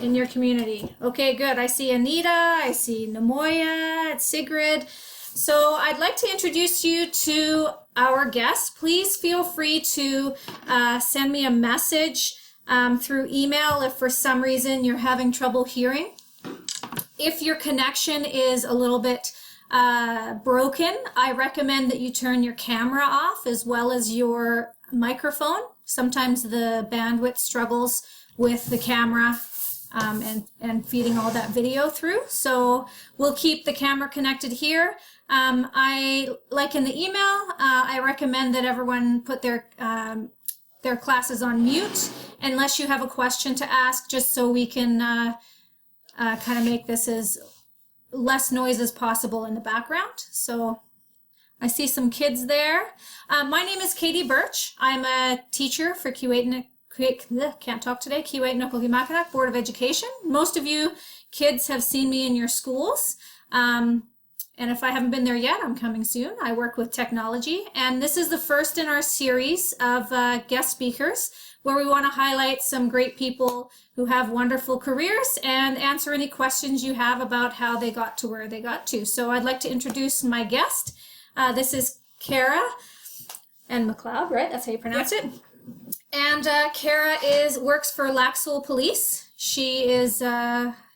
in your community. Okay, good. I see Anita, I see Namoya, Sigrid. So I'd like to introduce you to our guests. Please feel free to send me a message through email if for some reason you're having trouble hearing. If your connection is a little bit broken, I recommend that you turn your camera off as well as your microphone. Sometimes the bandwidth struggles with the camera and feeding all that video through. So we'll keep the camera connected here. Like in the email, I recommend that everyone put their classes on mute unless you have a question to ask, just so we can kind of make this as less noise as possible in the background. So I see some kids there. My name is Katie Birch. I'm a teacher for Kiwetinoong Board of Education. Most of you kids have seen me in your schools. And if I haven't been there yet, I'm coming soon. I work with technology. And this is the first in our series of guest speakers where we want to highlight some great people who have wonderful careers and answer any questions you have about how they got to where they got to. So I'd like to introduce my guest. This is Kara McLeod, right? That's how you pronounce it. And Kara works for Lac Seul Police. She is,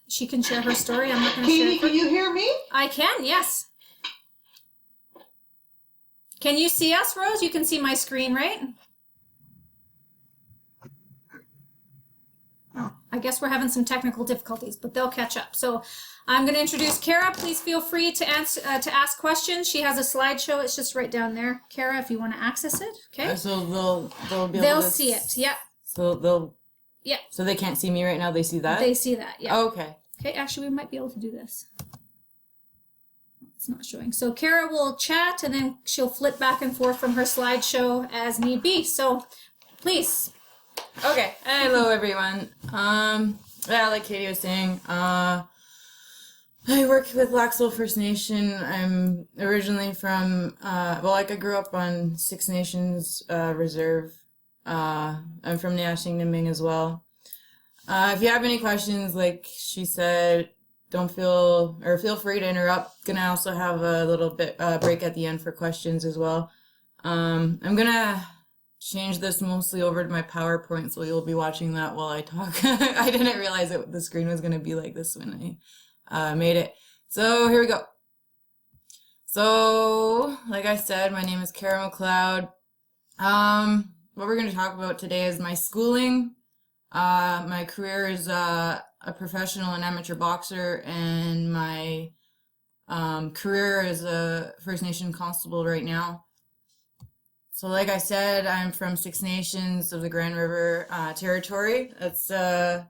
she can share her story. I'm not going to share it. Katie, can you hear me? I can, yes. Can you see us, Rose? You can see my screen, right? Oh, I guess we're having some technical difficulties, but they'll catch up. So I'm going to introduce Kara. Please feel free to ask questions. She has a slideshow. It's just right down there. Kara, if you want to access it, okay? So they'll be able They'll to see it. Yeah. So Yeah. So they can't see me right now. They see that. They see that. Yeah. Okay. Okay. Actually, we might be able to do this. It's not showing. So Kara will chat, and then she'll flip back and forth from her slideshow as need be. So please. Okay. Hello, everyone. Yeah, like Katie was saying, I work with Lac Seul First Nation. I'm originally from, I grew up on Six Nations Reserve. I'm from Nashing as well. If you have any questions, like she said, feel free to interrupt. Gonna also have a little bit break at the end for questions as well. I'm gonna change this mostly over to my PowerPoint, so you'll be watching that while I talk. I didn't realize the screen was gonna be like this when I made it. So here we go. So, like I said, my name is Kara McLeod. What we're going to talk about today is my schooling. My career is a professional and amateur boxer, and my career is a First Nation constable right now. So like I said, I'm from Six Nations of the Grand River Territory. It's a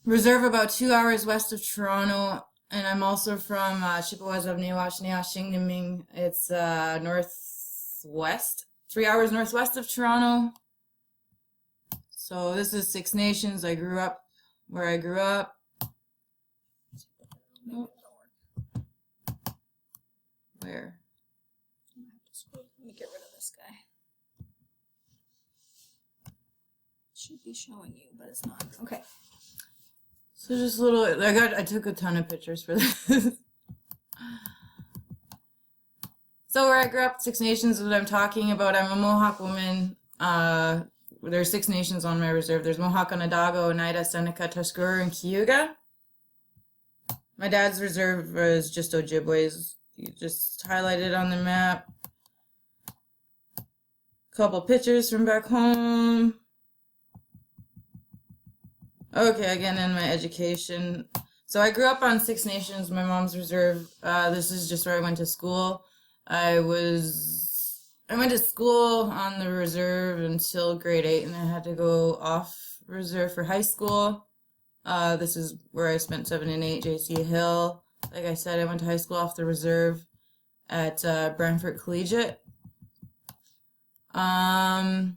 reserve about 2 hours west of Toronto, and I'm also from Chippewas of Nashing. It's northwest, 3 hours northwest of Toronto. So this is Six Nations. I grew up where I grew up. Where? Let me get rid of this guy. It should be showing you, but it's not. Okay. So just I took a ton of pictures for this. So where I grew up, Six Nations is what I'm talking about. I'm a Mohawk woman. There's Six Nations on my reserve. There's Mohawk, Onondaga, Oneida, Seneca, Tuscarora, and Cayuga. My dad's reserve is just Ojibways. You just highlighted on the map. Couple pictures from back home. Okay, again, in my education. So I grew up on Six Nations, my mom's reserve. This is just where I went to school. I went to school on the reserve until grade 8, and I had to go off reserve for high school. This is where I spent 7 and 8, J.C. Hill. Like I said, I went to high school off the reserve at Brantford Collegiate. Getting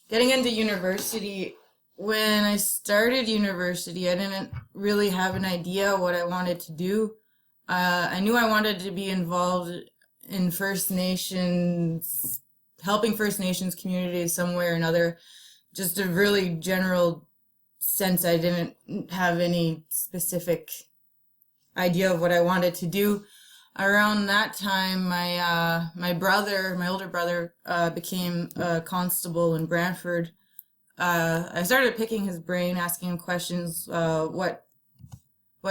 into university, when I started university, I didn't really have an idea what I wanted to do. I knew I wanted to be involved in First Nations, helping First Nations communities some way or another, just a really general since I didn't have any specific idea of what I wanted to do. Around that time, my older brother, became a constable in Brantford. I started picking his brain, asking him questions, what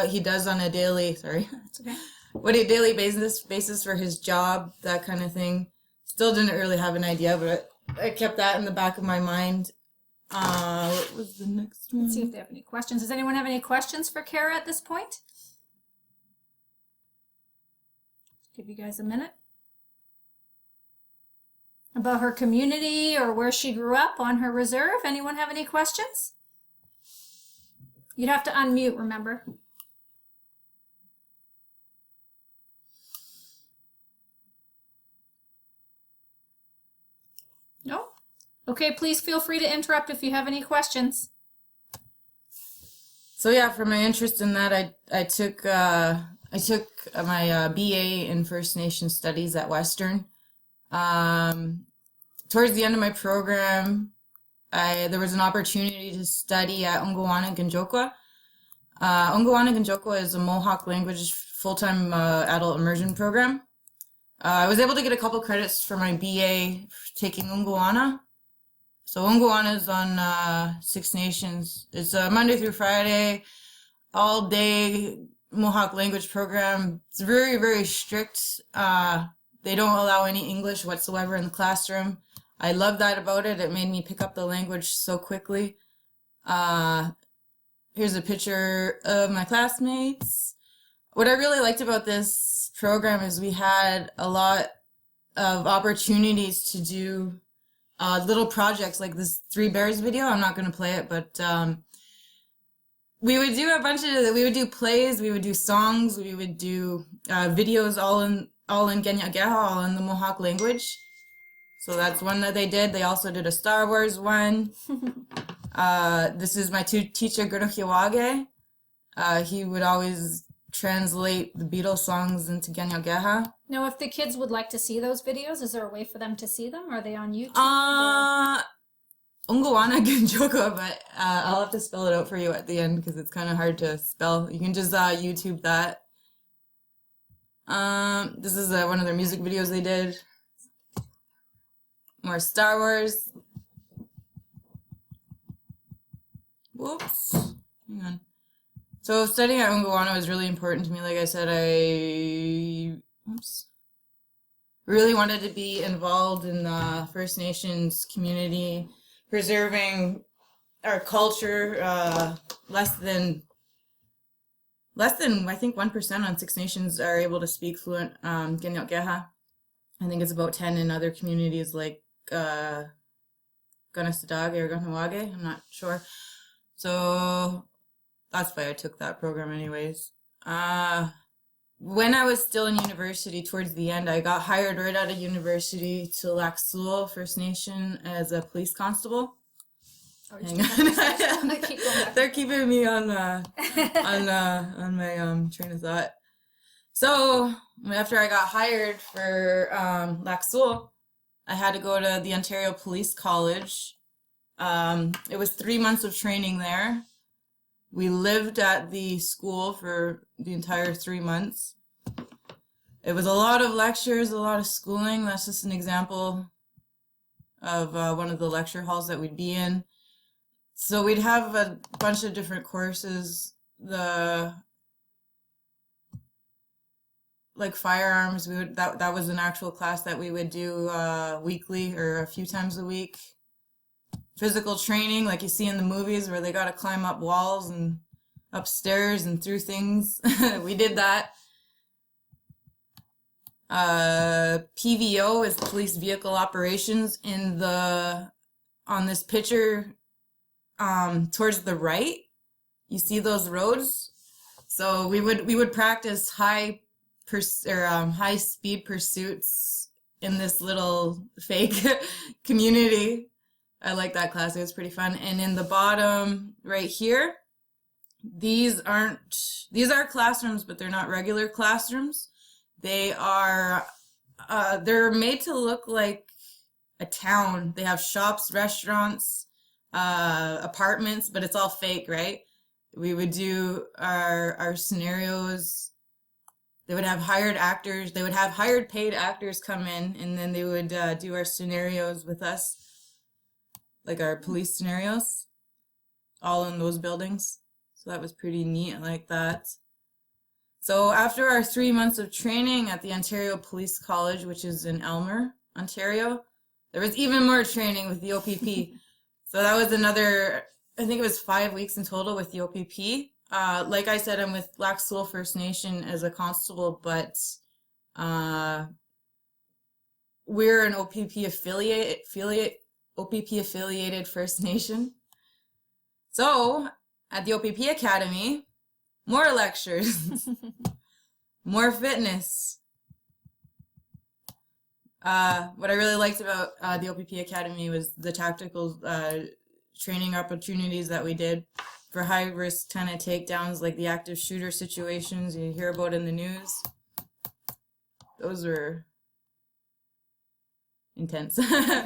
he does on a daily, That's okay. what a daily basis for his job, that kind of thing. Still didn't really have an idea, but I kept that in the back of my mind. What was the next one? Let's see if they have any questions. Does anyone have any questions for Kara at this point? Give you guys a minute. About her community or where she grew up on her reserve. Anyone have any questions? You'd have to unmute, remember. No? Okay, please feel free to interrupt if you have any questions. So yeah, for my interest in that, I took my BA in First Nation Studies at Western. Towards the end of my program, there was an opportunity to study at Ungwana Ganjokwa. Ungwana Ganjokwa is a Mohawk language full-time adult immersion program. I was able to get a couple credits for my BA taking Ungwana. So Ungwana is on Six Nations. It's a Monday through Friday, all-day Mohawk language program. It's very, very strict. They don't allow any English whatsoever in the classroom. I love that about it. It made me pick up the language so quickly. Here's a picture of my classmates. What I really liked about this program is we had a lot of opportunities to do little projects like this Three Bears video. I'm not going to play it, but we would do we would do plays, we would do songs, we would do videos all in Genyageha, all in the Mohawk language. So that's one that they did. They also did a Star Wars one. This is my teacher, Guruhiwage. He would always translate the Beatles songs into Genyageha. Now, if the kids would like to see those videos, is there a way for them to see them? Are they on YouTube? Ungwana Ganjoko, but I'll have to spell it out for you at the end because it's kind of hard to spell. You can just YouTube that. This is one of their music videos they did. More Star Wars. Whoops. Hang on. So studying at Ungwana was really important to me. Like I said, I really wanted to be involved in the First Nations community, preserving our culture. Less than I think 1% on Six Nations are able to speak fluent Genyageha. I think it's about 10 in other communities like Ganastadage or Ganawage. I'm not sure. So that's why I took that program anyways. When I was still in university, towards the end, I got hired right out of university to Lac Seul First Nation as a police constable. Hang on. They're keeping me on my train of thought. So after I got hired for Lac Seul, I had to go to the Ontario Police College. It was 3 months of training there. We lived at the school for the entire 3 months. It was a lot of lectures, a lot of schooling. That's just an example of one of the lecture halls that we'd be in. So we'd have a bunch of different courses. Like firearms, that was an actual class that we would do weekly or a few times a week. Physical training, like you see in the movies where they got to climb up walls and upstairs and through things. We did that. PVO is police vehicle operations on this picture towards the right. You see those roads? So we would practice high speed pursuits in this little fake community. I like that class. It was pretty fun. And in the bottom right here, these are classrooms, but they're not regular classrooms. They're made to look like a town. They have shops, restaurants, apartments, but it's all fake, right? We would do our scenarios. They would have hired actors. They would have hired paid actors come in, and then they would do our scenarios with us, like our police scenarios, all in those buildings. So that was pretty neat. I like that. So after our 3 months of training at the Ontario Police College, which is in Elmer, Ontario, there was even more training with the OPP. So that was another, I think it was 5 weeks in total with the OPP. Like I said, I'm with Lac Seul First Nation as a constable, but we're an OPP affiliated First Nation. So at the OPP Academy, more lectures, more fitness. What I really liked about the OPP Academy was the tactical training opportunities that we did for high-risk kind of takedowns, like the active shooter situations you hear about in the news. Those were intense.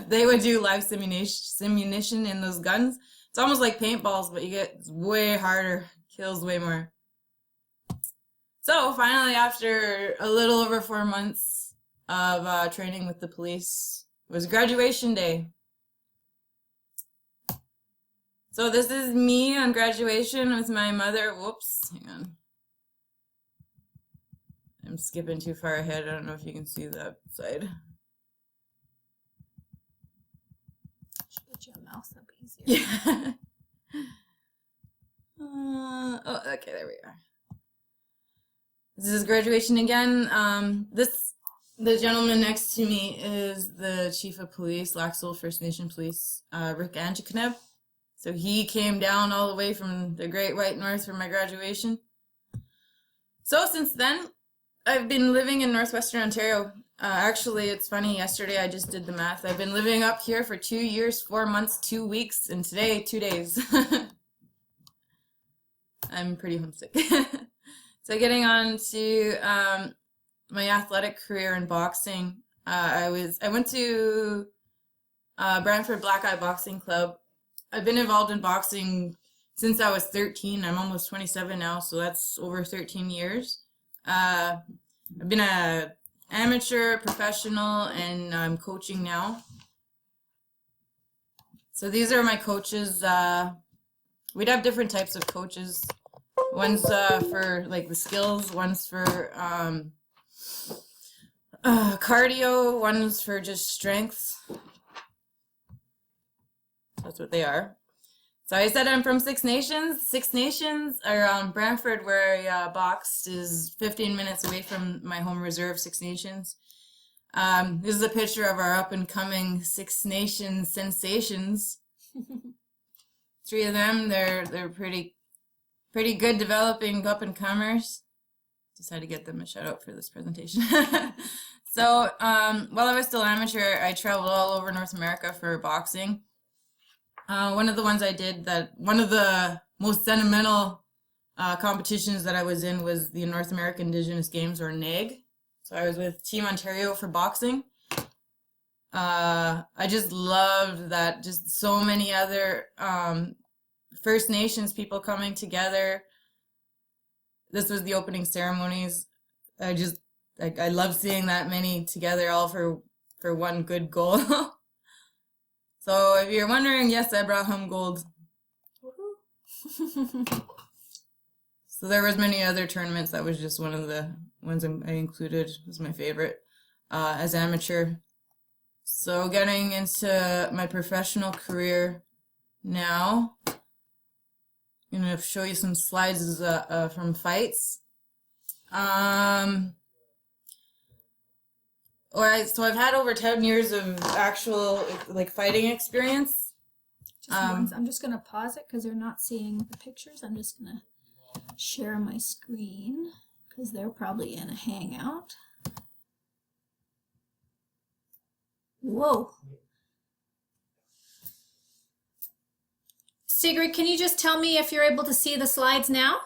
They would do live simulation in those guns. It's almost like paintballs, but you get way harder, kills way more. So finally, after a little over 4 months of training with the police, it was graduation day. So this is me on graduation with my mother. Whoops, hang on. I'm skipping too far ahead. I don't know if you can see that side. Should put your mouse up easier. Yeah. Oh, okay, there we are. This is graduation again. The gentleman next to me is the chief of police, Lac Seul First Nation Police, Rick Anjikneb. So he came down all the way from the Great White North for my graduation. So since then, I've been living in Northwestern Ontario. Actually, it's funny, yesterday I just did the math. I've been living up here for 2 years, 4 months, 2 weeks, and today, 2 days. I'm pretty homesick. So getting on to my athletic career in boxing, I went to Brantford Black Eye Boxing Club. I've been involved in boxing since I was 13. I'm almost 27 now, so that's over 13 years. I've been a amateur, professional, and I'm coaching now. So these are my coaches. We'd have different types of coaches. One's for like the skills, one's for cardio, one's for just strength. That's what they are. So I said I'm from Six Nations. Six Nations are Brantford, where I boxed, is 15 minutes away from my home reserve, Six Nations. This is a picture of our up-and-coming Six Nations sensations. 3 of them. They're pretty good developing up-and-comers. Decided to get them a shout-out for this presentation. So while I was still amateur, I traveled all over North America for boxing. One of the ones I did, one of the most sentimental competitions that I was in was the North American Indigenous Games, or NAG. So I was with Team Ontario for boxing. I just loved that. Just so many other First Nations people coming together. This was the opening ceremonies. I love seeing that many together, all for one good goal. So if you're wondering, yes, I brought home gold. So there was many other tournaments. That was just one of the ones I included. It was my favorite as amateur. So getting into my professional career now, I'm going to show you some slides from fights. So I've had over 10 years of actual like fighting experience. I'm just going to pause it because they're not seeing the pictures. I'm just going to share my screen because they're probably in a hangout. Whoa. Sigrid, can you just tell me if you're able to see the slides now?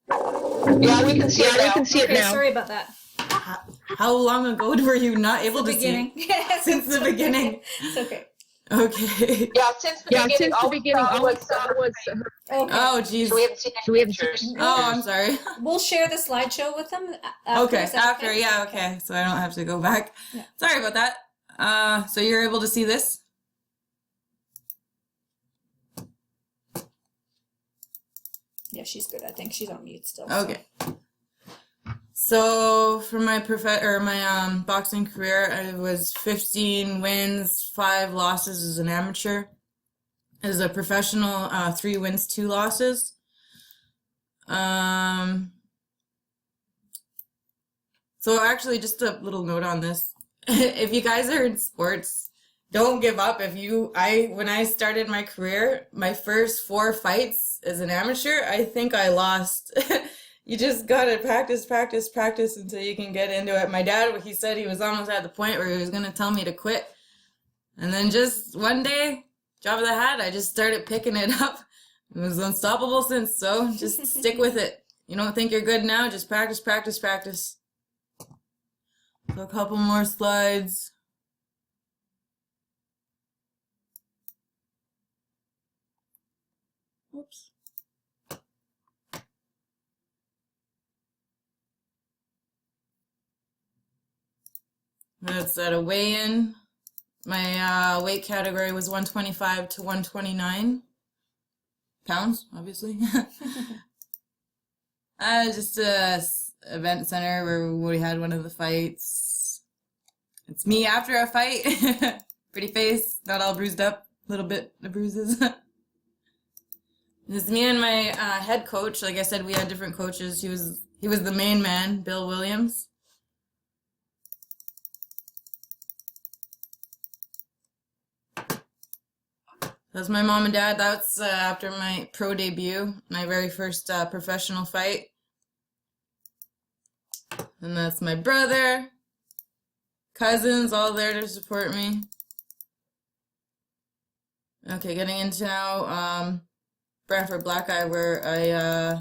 Yeah, we can see it now. Okay, sorry about that. how long ago were you not able to Beginning. see? Since the beginning. It's okay. Okay. Yeah, since the beginning, all we saw was her. Okay. Oh, geez. So we haven't seen any pictures. Oh, I'm sorry. We'll share the slideshow with them after. Okay, Is that after, yeah, okay. So I don't have to go back. Yeah. Sorry about that. So you're able to see this? Yeah, she's good. I think she's on mute still. Okay. So for my boxing career, I was 15 wins, 5 losses as an amateur. As a professional, 3 wins, 2 losses. So actually, just a little note on this. If you guys are in sports, don't give up. When I started my career, my first 4 fights as an amateur, I think I lost. You just gotta practice until you can get into it. My dad, he said he was almost at the point where he was gonna tell me to quit. And then just one day, drop of the hat, I just started picking it up. It was unstoppable since, so just stick with it. You don't think you're good now, just practice. So a couple more slides. Oops. That's at a weigh-in. My weight category was 125 to 129 pounds, obviously. Just a event center where we had one of the fights. It's me after a fight. Pretty face, not all bruised up, a little bit of bruises. This is me and my head coach. Like I said, we had different coaches. He was the main man, Bill Williams. That's my mom and dad. That's after my pro debut, my very first professional fight. And that's my brother, cousins, all there to support me. Okay, getting into now Brantford Black Eye, where I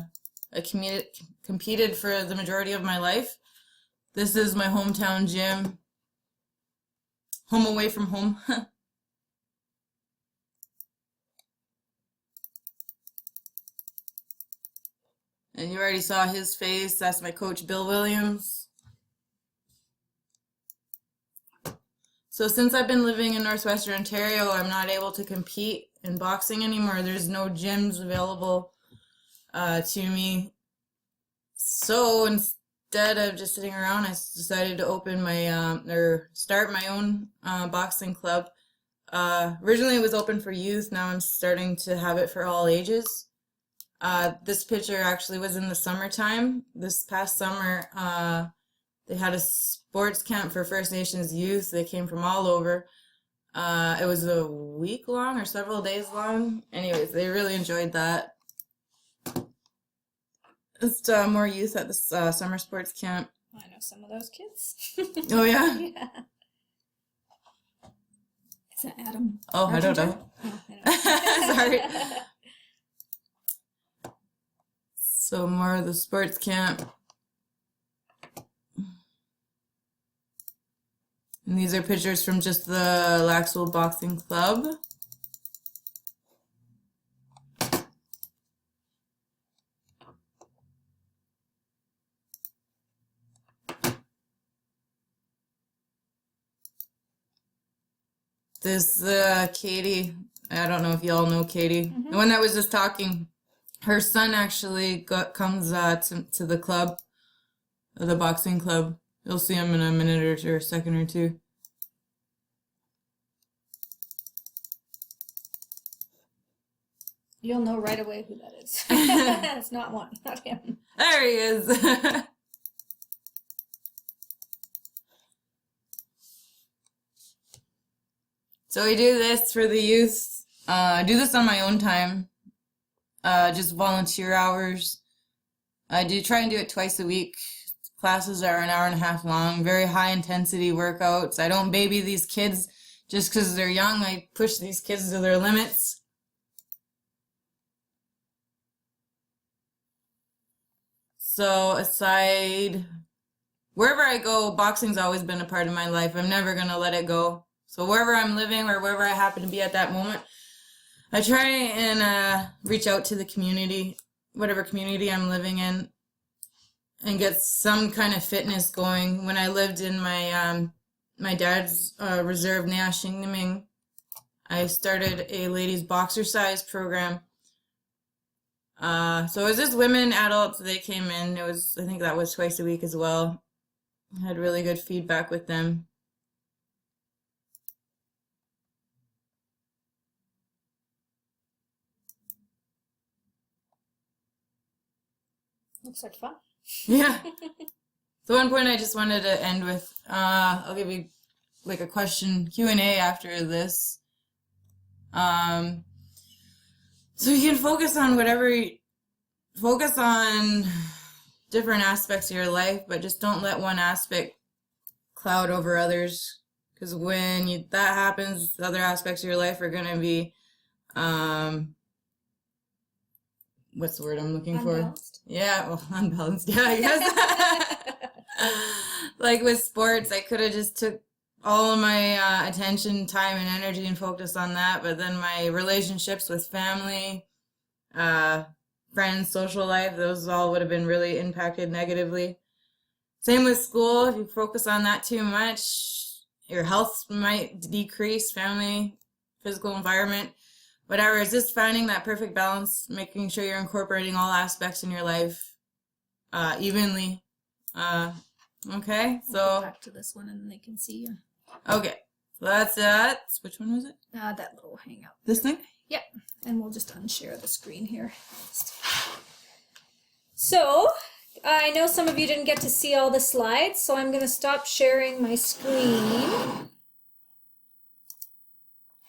competed for the majority of my life. This is my hometown gym, home away from home. And you already saw his face. That's my coach, Bill Williams. So since I've been living in Northwestern Ontario, I'm not able to compete in boxing anymore. There's no gyms available to me. So instead of just sitting around, I decided to open start my own boxing club. Originally it was open for youth. Now I'm starting to have it for all ages. This picture actually was in the summertime. This past summer, they had a sports camp for First Nations youth. They came from all over. It was a week long or several days long. Anyways, they really enjoyed that. Just more youth at this summer sports camp. I know some of those kids. Oh, yeah? Yeah. Is that Adam? Oh, I don't know. Oh, I know. Sorry. So more of the sports camp. And these are pictures from just the Lac Seul Boxing Club. This Katie, I don't know if y'all know Katie, the one that was just talking. Her son actually comes to the club, the boxing club. You'll see him in a minute or a second or two. You'll know right away who that is. It's not him. There he is. So we do this for the youth. I do this on my own time. Just volunteer hours. I do try and do it twice a week. Classes are an hour and a half long, very high intensity workouts. I don't baby these kids just because they're young. I push these kids to their limits. So aside wherever I go, boxing's always been a part of my life. I'm never going to let it go. So wherever I'm living or wherever I happen to be at that moment, I try and reach out to the community, whatever community I'm living in, and get some kind of fitness going. When I lived in my dad's reserve, Nashingming, I started a ladies boxercise program. So it was just women, adults, they came in. I think that was twice a week as well. I had really good feedback with them. Looks like fun. Yeah. So one point I just wanted to end with, I'll give you like a question Q&A after this. So you can focus on different aspects of your life, but just don't let one aspect cloud over others. Because when that happens, other aspects of your life are going to be, what's the word I'm looking Unbalanced. for? Yeah, well, unbalanced. Yeah, I guess. Like with sports, I could have just took all of my attention, time, and energy and focused on that. But then my relationships with family, friends, social life, those all would have been really impacted negatively. Same with school. If you focus on that too much, your health might decrease, family, physical environment, whatever. It's just finding that perfect balance, making sure you're incorporating all aspects in your life evenly. Okay, Go so back to this one and then they can see you. okay, so that's that. Which one was it? That little hangout. This thing? Yep, and we'll just unshare the screen here. So, I know some of you didn't get to see all the slides, so I'm going to stop sharing my screen.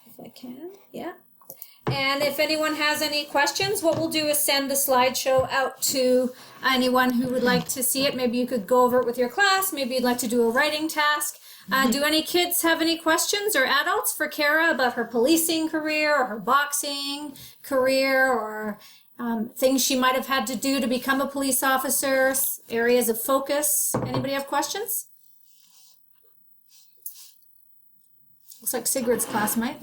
If I can, yeah. And if anyone has any questions, what we'll do is send the slideshow out to anyone who would like to see it. Maybe you could go over it with your class. Maybe you'd like to do a writing task. Do any kids have any questions or adults for Kara about her policing career or her boxing career or things she might have had to do to become a police officer, areas of focus? Anybody have questions? Looks like Sigrid's class might.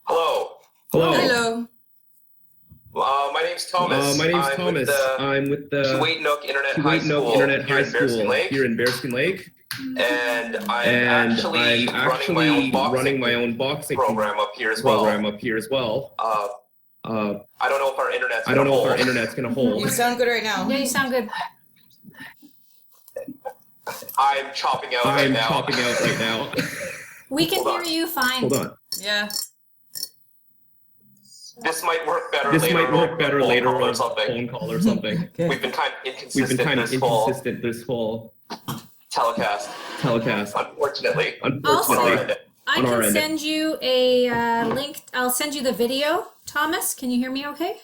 Hello. Hello. My name's Thomas. I'm with the Kuwait Nook Internet Kuwait High Nook School Internet here High in Bearskin School Lake, here in Bearskin Lake, and I'm and actually I'm running my own boxing program up here as well. I don't know if our internet's gonna hold. You sound good right now. Yeah, you sound good. I'm chopping out right now. We can Hold hear on. you fine. Hold on. Yeah. This might work better later on on a phone call or something. Okay. We've been kind of inconsistent this whole telecast, unfortunately. Also, On our end. I On our can end. send you a link. I'll send you the video. Thomas, can you hear me okay?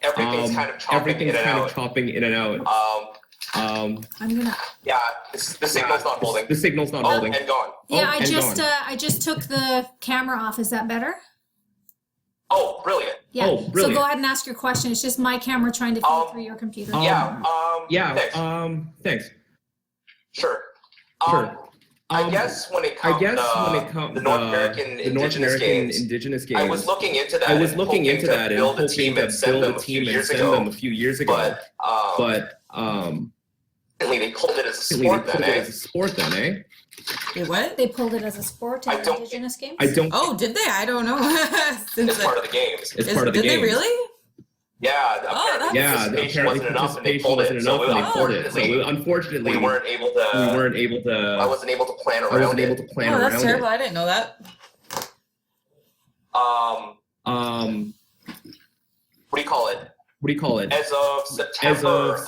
Everything's kind of chopping in and out. I'm gonna. Yeah, the signal's not holding. The signal's not holding. And gone. Yeah, and I just took the camera off. Is that better? Oh, brilliant. Yeah. Oh, brilliant. So go ahead and ask your question. It's just my camera trying to feed through your computer. Thanks. Sure. I guess when it comes to the North American Indigenous Games, I was looking into that. And build a team and send them a few years ago. But They pulled it as a sport then, eh? Wait, what? They pulled it as a sport in Indigenous games? Oh, did they? I don't know. It's part of the games. It's part of the games. Did they really? Yeah. Participation wasn't enough, and they pulled it. So unfortunately, we weren't able to. I wasn't able to plan around it. Oh, that's terrible. I didn't know that. What do you call it? As of September.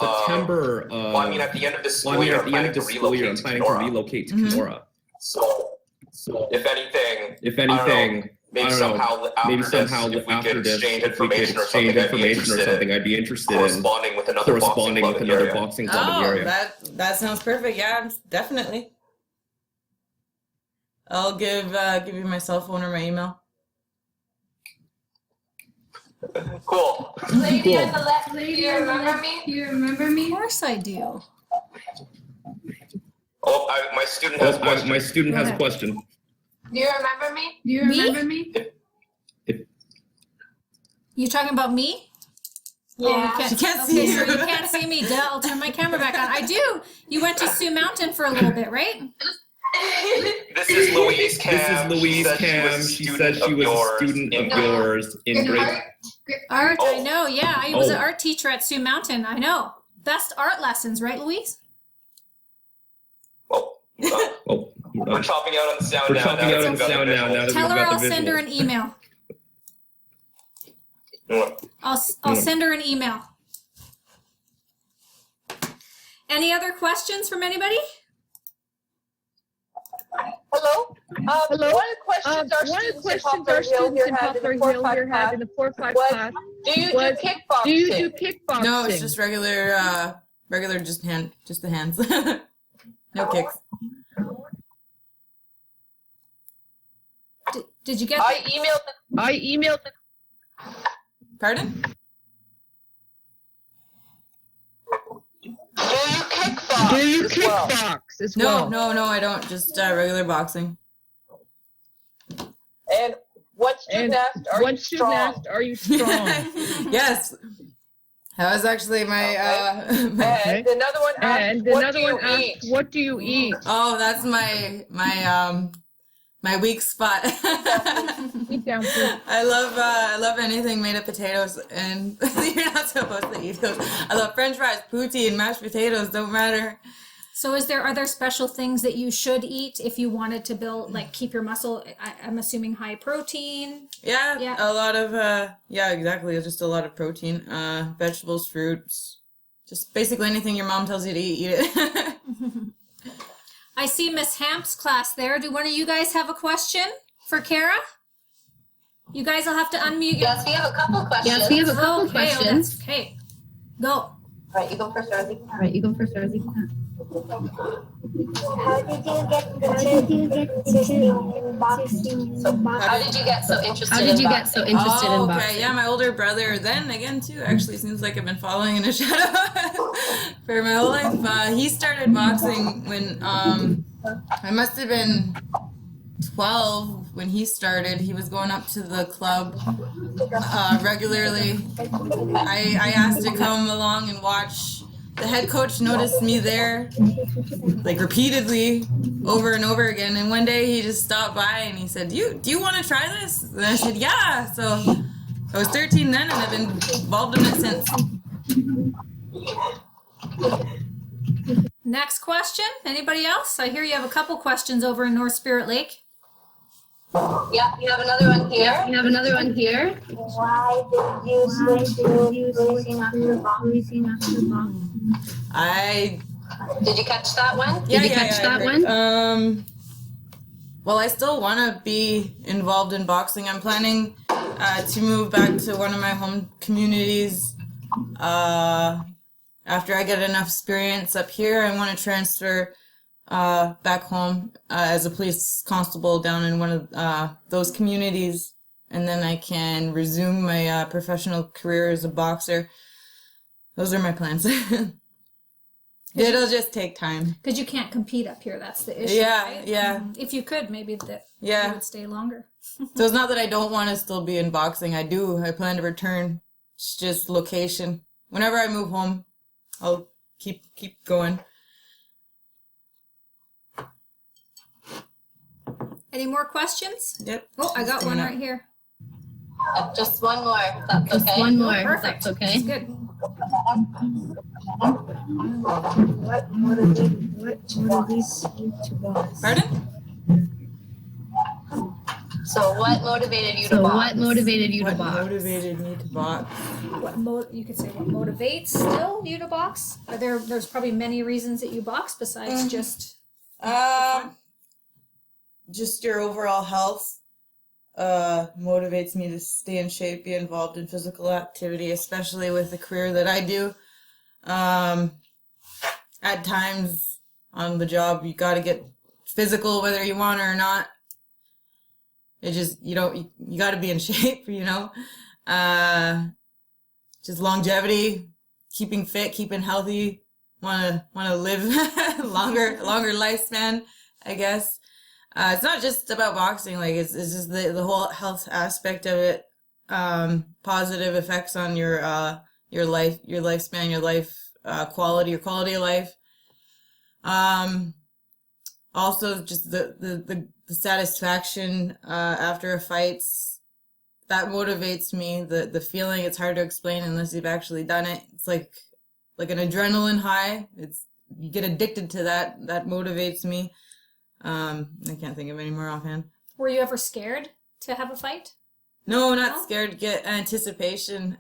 Well, I mean, at the end of this school year, I'm planning to relocate to Kenora. So if anything, maybe somehow after this, if we could exchange information or something, I'd be interested in corresponding with another boxing club in the area. That sounds perfect. Yeah, definitely. I'll give you my cell phone or my email. Cool. Lady on the left, do you remember me? Do you remember Of me? course I do. Oh, my student has a question. My student Go has a ahead. question. Do you remember me? Do you Me? remember me? You talking about me? Oh, Yeah. you She can't okay, see so you. you can't see me. Duh, I'll turn my camera back on. I do. You went to Sioux Mountain for a little bit, right? This is Louise Cam. This is Louise Cam. She said she was a student of yours in grade. Art, I know. Yeah, I was an Oh. art teacher at Sioux Mountain. I know. Best art lessons, right, Louise? Oh, Oh, we're chopping out on the sound we're now. chopping out on the sound now. Now that Tell we've her got I'll the send her visuals. an email. I'll send her an email. Any other questions from anybody? Hello? Hello? One of the questions our One of the students in questions Poplar our Hill students here in had in Poplar the 4-5 Hill here had in the 4-5 was, class do you was, do kickboxing? do you do kickboxing? No, it's just regular just the hands. No kicks. Did you get I emailed the Pardon? Do you kickbox? As No, well? no, I don't. Just regular boxing. And what student asked, are One you student strong? asked, are you strong? Yes. That was actually my, And another one asked, And what another do you one asked, eat? what do you eat? oh, that's my weak spot. Eat down, please. I love anything made of potatoes, and you're not supposed to eat those. I love French fries, poutine, mashed potatoes. Don't matter. So are there special things that you should eat if you wanted to build, like keep your muscle? I'm assuming high protein. Yeah, Yeah. a lot of yeah, exactly. Just a lot of protein, vegetables, fruits, just basically anything your mom tells you to eat it. I see Miss Hamp's class there. Do one of you guys have a question for Kara? You guys will have to unmute. Yes, we have a couple questions. Yes, we have a couple Okay, questions. Okay, go. All right, you go first, Rosie. All right, you go first, Rosie. How did you get interested in boxing? So, how did you get so interested How did in you get so boxing? interested in okay. boxing? Yeah, my older brother. Then again, too. Actually, seems like I've been following in a shadow for my whole life. He started boxing when I must have been 12 when he started. He was going up to the club regularly. I asked to come along and watch. The head coach noticed me there, like repeatedly, over and over again. And one day he just stopped by and he said, do you want to try this? And I said, yeah. So I was 13 then, and I've been involved in it since. Next question. Anybody else? I hear you have a couple questions over in North Spirit Lake. Yeah, you have another one here. We have another one here. Why did you switch to racing after boxing? Did you catch that one? Yeah, Did you catch that one? Well, I still want to be involved in boxing. I'm planning to move back to one of my home communities after I get enough experience up here. I want to transfer back home as a police constable down in one of those communities, and then I can resume my professional career as a boxer. Those are my plans. It'll just take time. Because you can't compete up here. That's the issue. Yeah, right? yeah. If you could, maybe you Yeah. would stay longer. So it's not that I don't want to still be in boxing. I do. I plan to return. It's just location. Whenever I move home, I'll keep going. Any more questions? Yep. Oh, I got one Coming up. right here. Just one more, if that's Just okay. one more. if Perfect. That's okay. That's good. What motivates you to box? Pardon? So what motivated you to So box? what motivated you to What box? motivated me to box? You could say what motivates still you to box? There's probably many reasons that you box besides just Just your overall health motivates me to stay in shape, be involved in physical activity, especially with the career that I do. At times on the job, you got to get physical whether you want or not. It just, you got to be in shape, Just longevity, keeping fit, keeping healthy, wanna live longer lifespan, I guess. It's not just about boxing, like it's just the whole health aspect of it. Positive effects on your lifespan, your life quality, your quality of life. Also just the satisfaction after a fight, that motivates me. The feeling, it's hard to explain unless you've actually done it. It's like an adrenaline high. You get addicted to that. That motivates me. I can't think of any more offhand. Were you ever scared to have a fight? No, not scared. Get anticipation,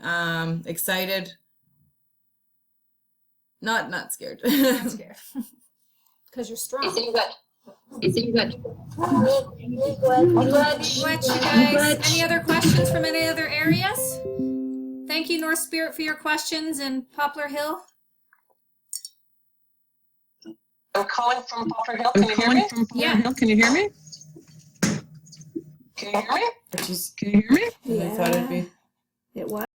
excited. Not scared. Not scared. Because you're strong. You think you got Glad you guys. Any other questions from any other areas? Thank you, North Spirit, for your questions and Poplar Hill. I'm calling from Poplar Hill. Can you hear me? Yeah. Can you hear me? Can you hear me? Can you hear me? Yeah. I thought it'd be. It was.